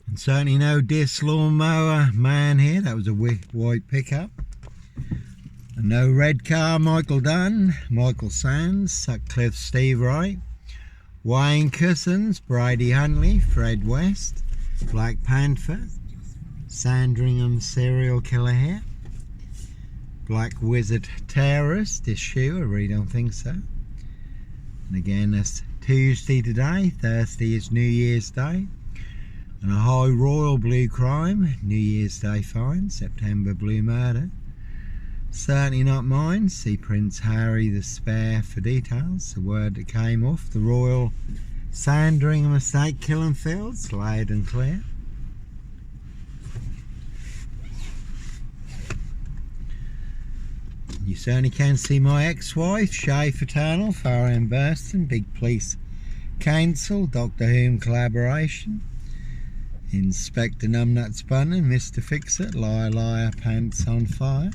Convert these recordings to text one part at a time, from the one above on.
And certainly no disc lawnmower man here. That was a white pickup. And no red car, Michael Dunn, Michael Sands, Sutcliffe Steve Wright, Wayne Cousins, Brady Huntley, Fred West, Black Panther, Sandringham serial killer here, Black Wizard terrorist, this shoe, I really don't think so. And again, that's Tuesday today, Thursday is New Year's Day. And a high royal blue crime, New Year's Day fine, September blue murder. Certainly not mine. See Prince Harry the Spare for details. The word that came off the Royal Sandringham Estate killing fields, loud and clear. You certainly can see my ex-wife, Shay Fraternal, Fareham Burston, Big Police Council, Doctor Whom collaboration, Inspector Numbnuts Bunning, Mr. Fix-It, Liar Liar Pants on Fire.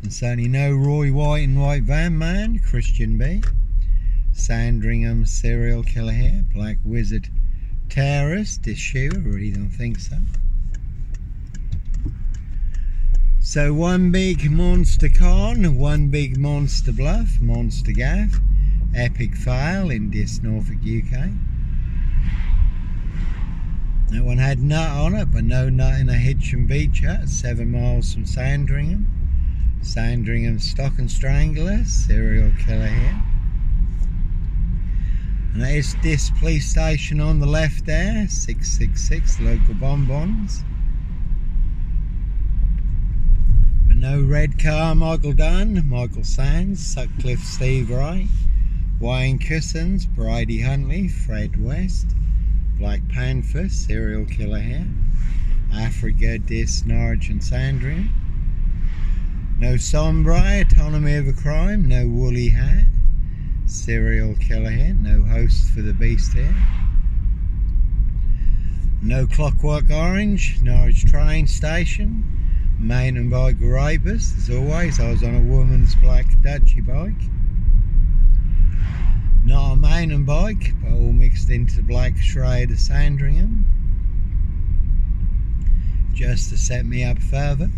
And certainly no Roy White and White Van Man, Christian B. Sandringham serial killer here, Black Wizard terrorist, this shoe, I really don't think so. So one big monster con, one big monster bluff, monster gaff, epic fail in this Norfolk UK. That one had nut on it, but no nut in a Hitchin Beach hut, 7 miles from Sandringham. Sandringham Stock and Strangler, serial killer here. And that is this police station on the left there, 666, local bonbons. But no red car, Michael Dunn, Michael Sands, Sutcliffe Steve Wright, Wayne Cousins, Brady Huntley, Fred West, Black Panther, serial killer here. Africa, Dis, Norwich and Sandringham. No Sombre, autonomy of a crime, no woolly hat, serial killer here, no host for the beast here. No Clockwork Orange, Norwich train station, mountain bike rapist, as always. I was on a woman's black Dutchy bike. Not a mountain bike, but all mixed into the black shroud of Sandringham, just to set me up further.